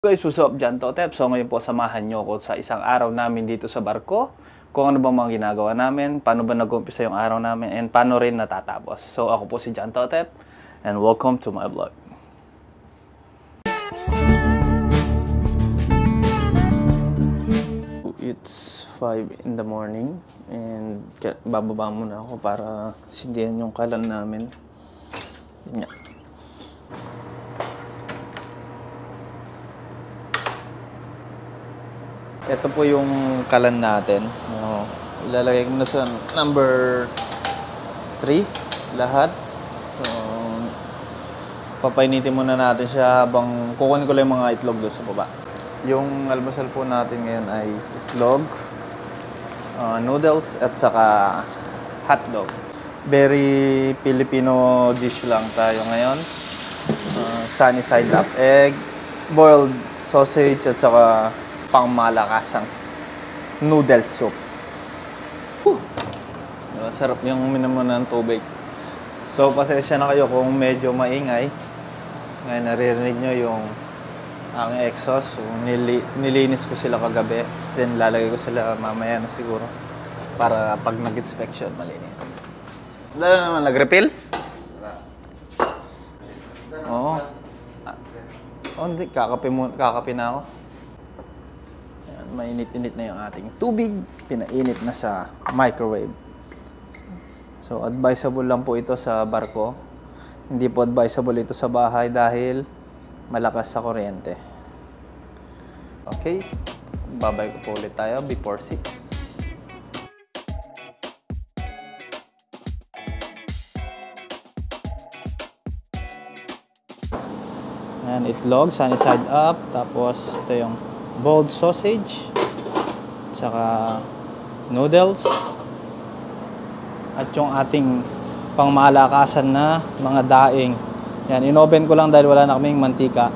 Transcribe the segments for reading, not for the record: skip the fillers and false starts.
Guys, what's up, John Totep? So ngayon po samahan nyo ako sa isang araw namin dito sa barko. Kung ano ba mga ginagawa namin, paano ba nag-umpisa yung araw namin, and paano rin natatapos. So ako po si John Totep, and welcome to my vlog. It's 5 in the morning, and bababa muna ako para sindihan yung kalan namin. Yeah. Ito po yung kalan natin. Ilalagay ko na sa number 3 lahat. So, papainitin muna natin siya habang kukunin ko lang yung mga itlog doon sa baba. Yung almusal po natin ngayon ay itlog, noodles, at saka hotdog. Very Filipino dish lang tayo ngayon. Sunny side up egg, boiled sausage, at saka pangmalakasang noodle soup. Sarap yung uminom mo ng tubig. So, pasensya na kayo kung medyo maingay. Ngayon, naririnig nyo yung ang exhaust. So, nilinis ko sila kagabi. Then, lalagay ko sila mamaya na siguro. Para pag nag-inspection, malinis. Wala naman, nag-refill? Oo. Hindi, kakape na ako. Mainit-init na yung ating tubig. Pinainit na sa microwave. So, advisable lang po ito sa barko. Hindi po advisable ito sa bahay dahil malakas sa kuryente. Okay. Babay ko po ulit tayo before 6. Ayan, itlog, sunny side up. Tapos, ito yung boiled sausage, saka noodles, at yung ating pangmalakasan na mga daing. Yan, inoven ko lang dahil wala na kaming mantika.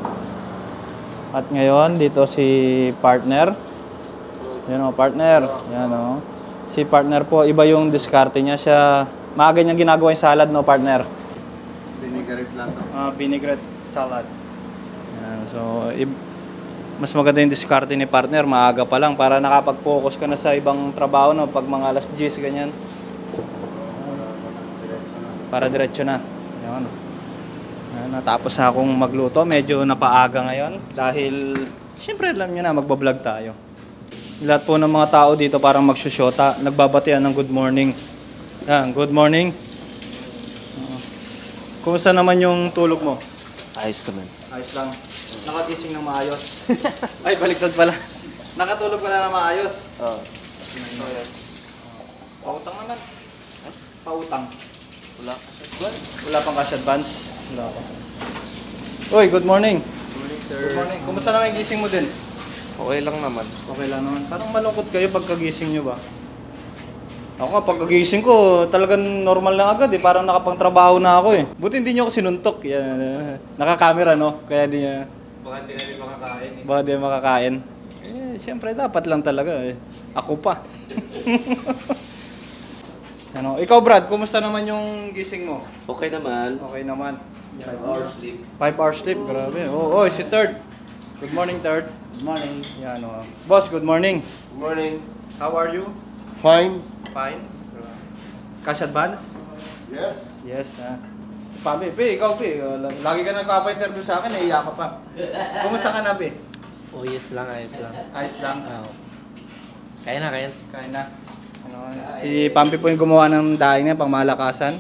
At ngayon, dito si partner. Yan o, partner. Yan o. Si partner po, iba yung diskarte niya. Siya, maaga niyang ginagawa yung salad, no, partner? Vinaigrette lang to. Vinaigrette salad. Yan, so, mas maganda yung diskarte ni partner, maaga pa lang para nakapag-focus ka na sa ibang trabaho, no? Pag mga alas 10, ganyan. Para diretso na. Yan. Natapos na akong magluto. Medyo napaaga ngayon dahil, siyempre alam nyo na, magbablog tayo. Lahat po ng mga tao dito parang magsusyota, nagbabatian ng good morning. Yan, good morning. Kumusta naman yung tulog mo? Ayos naman. Ayos lang. Nakagising ng maayos. Ay, baliktad pala. Nakatulog pala na maayos. Oo. Pautang naman. Pautang. Wala. Wala pang cash advance. Wala pa. Uy, good morning. Good morning, sir. Good morning. Kumusta naman yung gising mo din? Okay lang naman. Okay lang naman. Parang malungkot kayo pagkagising nyo ba? Ako nga, pagkagising ko, talagang normal na agad eh. Parang nakapang-trabaho na ako eh. Buti hindi nyo ako sinuntok. Yan, naka-camera, no? Kaya di niya... Baka hindi namin makakain eh. Baka di makakain. Eh, siyempre dapat lang talaga eh. Ako pa. Ano, ikaw Brad, kumusta naman yung gising mo? Okay naman. Okay naman. 5 hours sleep. 5 hours sleep, grabe. Oh, si Third. Good morning, Third. Good morning. Yan, Boss, good morning. Good morning. How are you? Fine. Fine. Cash advance? Yes. Yes, ha. Pabi, ikaw, lagi ka nagpapa-interview sa akin, naiiyak ka pa. Kumusta ka na, Pi? Oh, yes lang, ayos lang. Ayos lang. Oh. Kaya na, kaya. Kain na. Si Pampi po yung gumawa ng daing niya, pangmalakasan.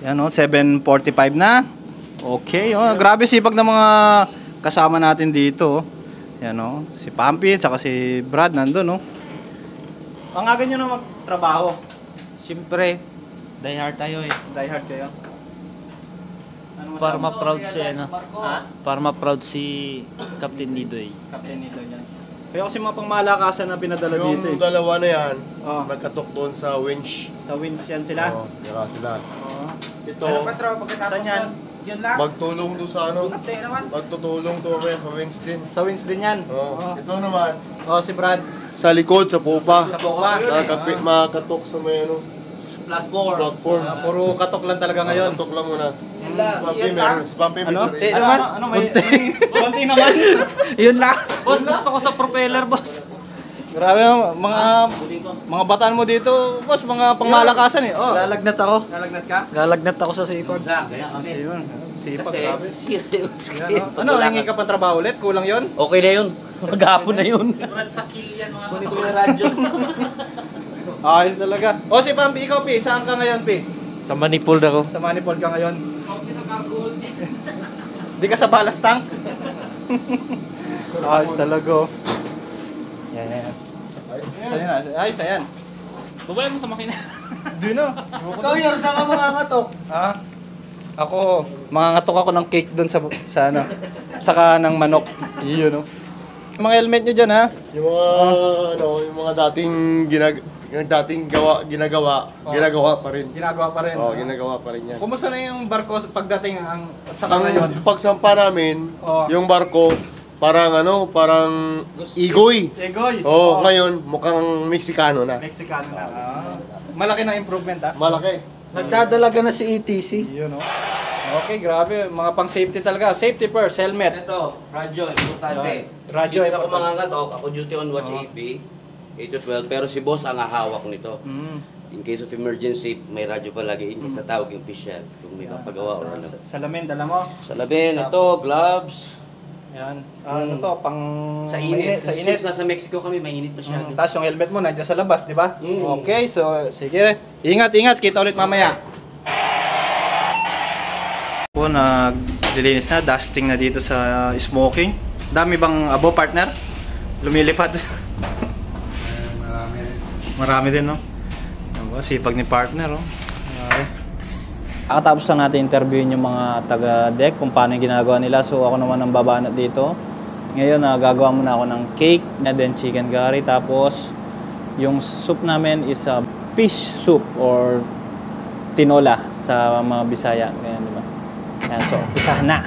Yan 7:45 na. Okay, grabe sipag ng mga kasama natin dito. Yan si Pampi, saka si Brad nandun Pangagan nyo na magtrabaho. Siyempre, die hard tayo eh. Die hard kayo. Ano Para masabi? ma-proud si, Ha? para ma-proud si Captain Nidoy. Kapten nito yan. Kaya kasi mga pangmalakasan na pinadala Yung dito eh. dalawa na yan, Oh. nagkatok doon sa winch. Sa winds yan sila. Oo, tira sila. Oo. Ito, Saan yan? Yun lang. magtulong doon sa ano, Update naman. magtutulong to kaya sa winch din. Sa winds din yan. Oo. Oo. Ito naman, Si Brad. sa likod, sa pupa. Sa pupa. Makakatok sa may ano. Platform. Platform. Puro katok lang talaga ngayon. Tatok lang muna. Yan lang. Spam pay, Ano? may Ano? Ano? May konti naman. Yun lang. Boss, gusto ko sa propeller, boss. Grabe, mga bataan mo dito, boss, mga pangmalakasan eh. Oh. Lalagnat ako. Nalagnat ka? Lalagnat ako sa sipag. Kaya kami. Ayun. Sipag, Kasi, grabe. serious. Yan, oh. Ano, hingi ka pang trabaho ulit? Kulang yon? Okay na yun. Maghapon na yun. Sa kill yan, mga Kunin ko yung radyo. Ayos talaga. O si Pampi, ikaw Pi, saan ka ngayon Pi? Sa manifold ako. Sa Manifold ka ngayon? Di ka sa balastang? Ayos talaga oh. Yan. Ayos na yan. Babayan mo sa makina. Di na. Ikaw yun, saan ka mga to? Ha? Ako, mangangatok ako ng cake doon sa ano, saka ng manok. Iyon, no? Mga helmet nyo dyan, ha? Yung mga, yung mga ginagawa pa rin. Ginagawa pa rin. Oo, ginagawa pa rin yan. Kumusta na yung barko pagdating at saka ngayon? Ang pagsampa namin, Oo. yung barko, parang igoy. Egoy. Oo, ngayon, mukhang Meksikano na. Mexicano na. Malaki na improvement, ha? Malaki. Nagdadalaga na si ETC. Iyon, no? Okay, grabe. Mga pang safety talaga. Safety first, helmet. Ito, radyo, importante. Radyo, Since ako importante. mangangatok, ako duty on watch 8B, 8 to 12, pero si boss ang hahawak nito. Mm. In case of emergency, may radyo palagi in case natawag yung official kung may papagawa or ano. Salamin, dala mo. Sa labin, ito, gloves. Yan. Ano to, pang... Sa init. Sa Since init. nasa Mexico kami, mainit masyado. Tapos yung helmet mo nandiyan sa labas, di ba? Mm. Okay, so sige. Ingat. Kita ulit mamaya. Po, naglilinis na, dusting na dito sa smoking. Dami bang abo, partner? Lumilipad. Marami din, no? Ano ba, sipag ni partner, oh. Okay. Kakatapos na natin interviewin yung mga taga-deck kung paano yung ginagawa nila. So ako naman ang babanat dito. Ngayon, gagawa muna ako ng cake and then chicken curry. Tapos yung soup namin is a fish soup or tinola sa mga Bisaya. Ganyan, di ba? Yan, so umpisahan na.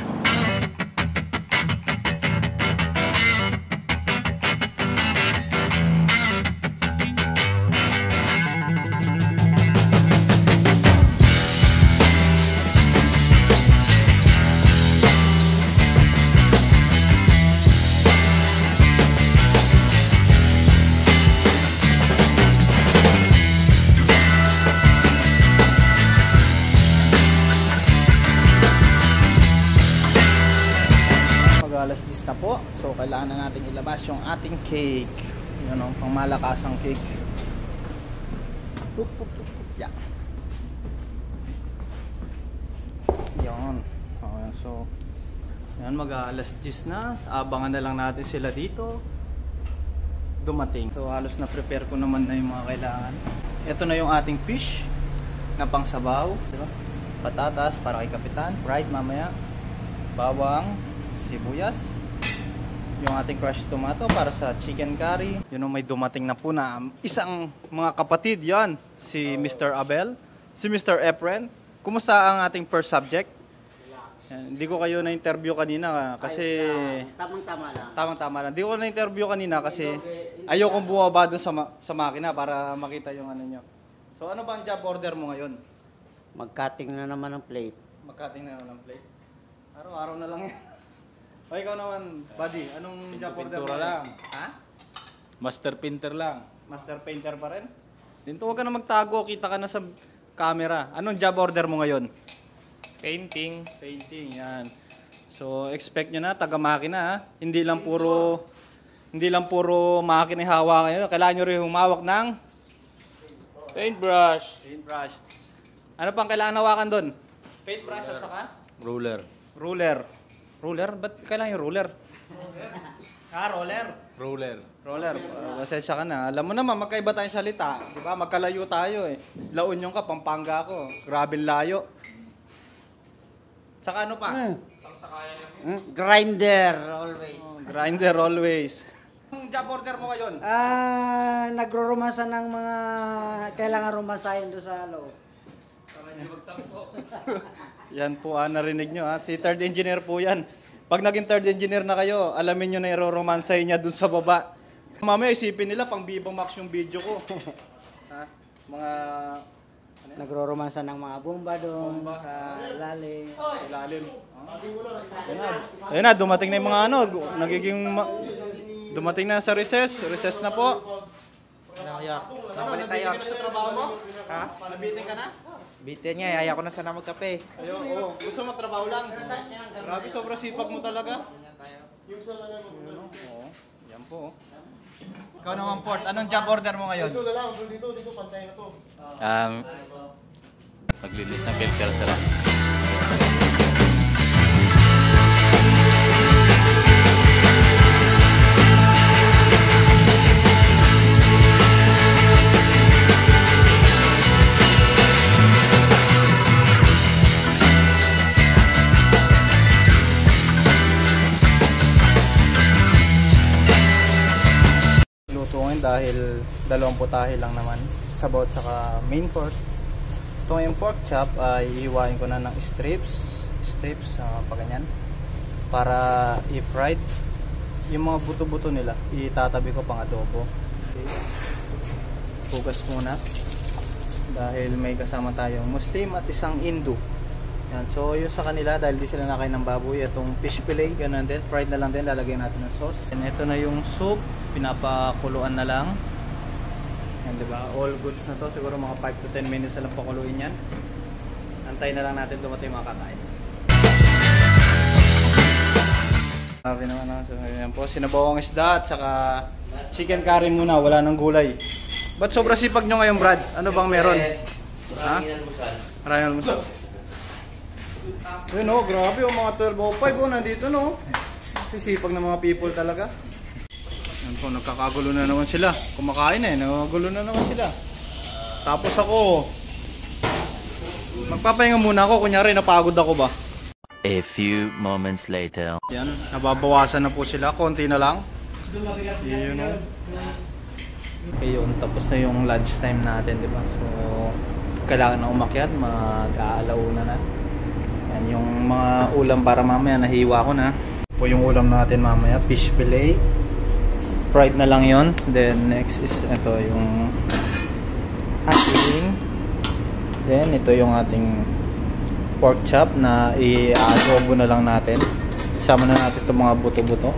Alas 10 na po. So, kailangan na natin ilabas yung ating cake. Yun o, pang malakasang cake. Yeah. Yun. Okay, so, yan, mag-alas 10 na. Abangan na lang natin sila dito. Dumating. So, halos na-prepare ko naman na yung mga kailangan. Ito na yung ating fish na pang sabaw. Diba? Patatas para kay Kapitan. Fried mamaya. Bawang. Sibuyas, yung ating crushed tomato para sa chicken curry. Yun ang may dumating na po na isang mga kapatid yan, si Mr. Abel, si Mr. Efren. Kumusta ang ating first subject? Yan, hindi ko kayo na-interview kanina kasi... Tamang-tama lang. Tamang-tama lang. Hindi ko na-interview kanina kasi ayokong bumaba dun sa makina para makita yung ano nyo. So ano ba ang job order mo ngayon? Mag-cutting na naman ng plate. Magkating na ng plate. Araw-araw na lang yan. O ikaw naman, buddy, anong job order mo? Pintura lang. Ha? Master painter lang. Master painter pa rin? Dito huwag ka na magtago, kita ka na sa camera. Anong job order mo ngayon? Painting. Painting, yan. So, expect nyo na, taga-makina ha. Hindi lang puro makina yung hawak kayo. Kailangan nyo rin humawak ng Paintbrush. paintbrush. Ano pang kailangan hawakan doon? Paintbrush at saka? Ruler. Ruler. Ruler? Ba't kailangan yung ruler? Roller. Ruler. Roller. Pasensya ka na. Alam mo naman, magkaiba tayong salita. Di ba? Magkalayo tayo eh. La Union ka, Pampanga ako. Grabe layo. Saka ano pa? Grinder, always. Oh, grinder always. Ang job order mo ngayon? Nagro-romansa ng mga kailangan romansahin doon sa loob. Yan po, narinig nyo ha. Si third engineer po yan. Pag naging third engineer na kayo, alamin nyo na i-romansahin niya dun sa baba. Mamaya isipin nila, pang Viva Max yung video ko. Ha? Mga... Ano yan? Nagro-romansa ng mga bomba doon sa ilalim. Ilalim. Ayun na, dumating na yung mga ano, dumating na sa recess. Recess na po. Nabalik tayo. Sa trabaho mo? Ha? Nabitin ka na? Bitin nga, yaya ko na sana magkape. Ayun, oo. Gusto mo trabaho lang? Grabe, sobrang sipag mo talaga. Ayun, oo. Yan po. Ikaw naman, Port. Anong job order mo ngayon? Dito na lang, dito, pantay na to. Maglilis ng filter sila. Lutuin dahil dalawang putahe lang naman. Sabaw at saka main course. Itong yung pork chop ay ihiwain ko na ng strips pa ganyan para i-fried. Yung mga buto-buto nila itatabi ko pang adobo. Okay. Hugas muna dahil may kasama tayong Muslim at isang Hindu. Yan. So yung sa kanila dahil di sila nakain ng baboy, itong fish fillet ganun din, fried na lang din, lalagyan natin ng sauce. And ito na yung soup, pinapakuluan na lang. Yan, diba? All goods na to. Siguro mga 5 to 10 minutes na lang pakuluin yan. Antayin na lang natin dumating mga kakain. Sabi naman na. So, yan po. Sinabawang isda at saka chicken curry muna. Wala nang gulay. Ba't sobrang sipag nyo ngayon, Brad? Ano bang meron? Ha? Maraming almusal. Ayun o, grabe o. Mga 12:05 o. Nandito no. Sisipag ng mga people talaga. Yan po, nagkakagulo na naman sila. Kumakain eh, nagkagulo na naman sila. Tapos ako, magpapahinga muna ako, kunyari napagod ako ba? A few moments later. Yan, nababawasan na po sila, konti na lang. Yun o. Okay yun, tapos na yung lunch time natin, diba? So, kailangan na umakyat, mag-aalauna na. Yan, yung mga ulam para mamaya, nahiwa ko na. Po yung ulam natin mamaya, fish fillet. Fried na lang yon. Then next is ito yung ating, then ito yung ating pork chop na i-adobo na lang natin. Isama na natin itong mga buto-buto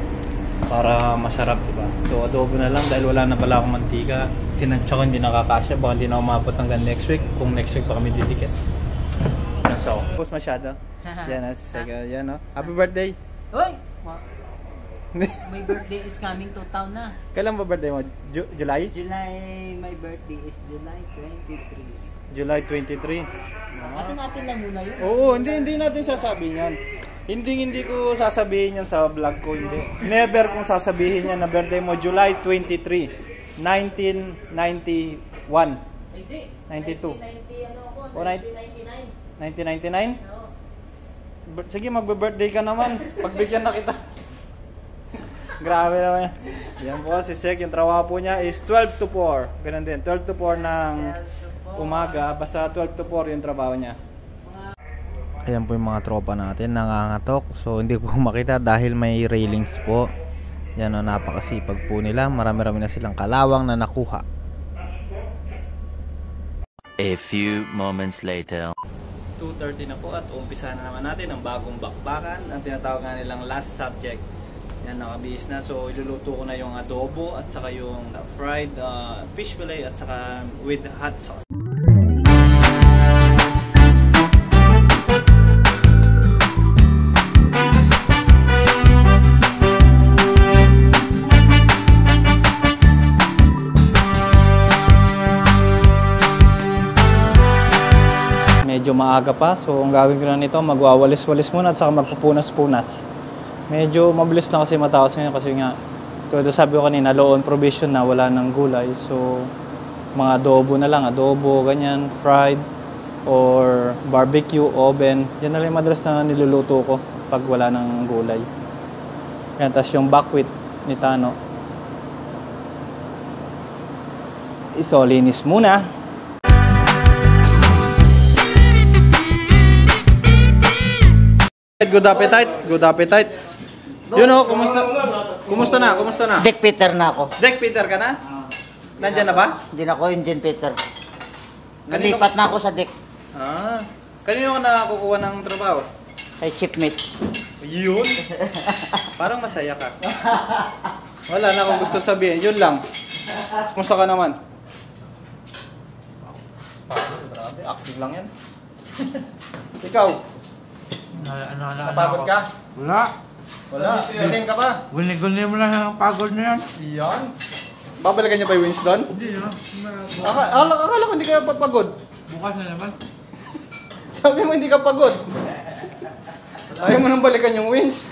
para masarap, diba? So adobo na lang dahil wala na pala akong mantika. Tinansya ko hindi nakakasya, baka hindi na umabot hanggang next week. Kung next week pa kami didikit. So, post masyado. Yan, yan no. Happy birthday. Hoy! My birthday is coming to town na. Kailan ba birthday mo? July? My birthday is July 23. July 23. Atin lang muna yun. Oo, hindi natin sasabihin yan. Hindi ko sasabihin yan sa vlog ko, hindi. Never kong sasabihin yan na birthday mo July 23, 1991. Hindi. 92. 1990 ano ako? O, 1999. 1999? Oo. Sige, magbe-birthday ka naman. Pagbigyan na kita. Grabe naman. Yan po, si Sek, yung trabaho po niya is 12 to 4. Ganun din, 12 to 4 ng umaga. Basta 12 to 4 yung trabaho niya. Ayan po yung mga tropa natin, nangangatok. So, hindi po makita dahil may railings po. Yan o, napakasipag po nila. Marami-rami na silang kalawang na nakuha. A few moments later. 2:30 na po at umpisa na naman natin ang bagong bakbakan. Ang tinatawag nga nilang last subject. Yan, nakabihis na. So, iluluto ko na yung adobo at saka yung fried fish fillet at saka with hot sauce. Medyo maaga pa. So, ang gagawin ko na nito, magwawalis-walis muna at saka magpupunas-punas. Medyo mabilis lang kasi mataos ngayon kasi nga tulad sabi ko kanina, low on provision na, wala ng gulay. So mga adobo na lang, adobo, ganyan, fried or barbecue, oven. Yan na lang madalas na niluluto ko pag wala ng gulay. Yan, tas yung buckwheat ni Tano. Isolinis muna. Good appetite, good appetite. Yun o, kumusta na? Deck Peter na ako. Deck Peter ka na? Nandyan na ba? Hindi na ako Engine Peter. Nalipat na ako sa deck. Ah, kanino ka nakakukuha ng trabaho? Kay chipmate. Yun. Parang masaya ka. Wala na akong gusto sabihin. Yun lang. Kumusta ka naman? Grabe, active lang yan. Ikaw, napagod ka? Wala. Wala. Galing ka pa? Guni-guni mo lang ang pagod na yan. Iyan. Babalikan niya ba yung wins doon? Hindi na. Akala ko hindi ka papagod. Bukas na naman. Sabi mo hindi ka pagod. Ayaw mo nang balikan yung wins.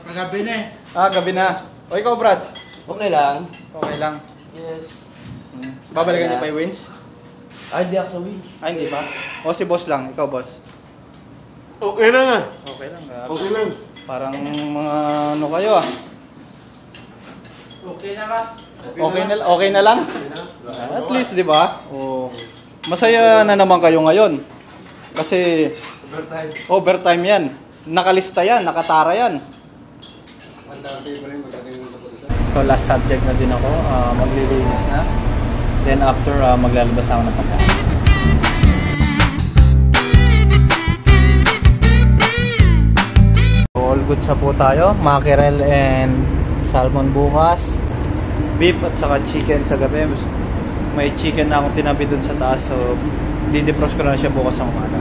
Kagabi na eh. Ah, gabi na. O ikaw, Brad? Okay lang. Okay lang. Yes. Babalikan niya pa yung wins? Ay, di ako sa wish. Ay, hindi pa. O si boss lang. Ikaw, boss. Okay na nga. Okay lang. Grabe. Okay lang. Parang mga ano kayo ah. Okay na ka? Okay na lang? At least, di ba? O, masaya na naman kayo ngayon. Kasi Overtime. overtime yan. Nakalista yan, nakatara yan. Mandante pa rin. Magaling yung kapatid. So last subject na din ako, maglilinis na. Then after, maglalabas ako ng pagkain. So, all good sa po tayo. Mackerel and salmon bukas. Beef at saka chicken sa gabi. May chicken na akong tinabi dun sa taas. So, didepros ko na siya bukas ng umaga.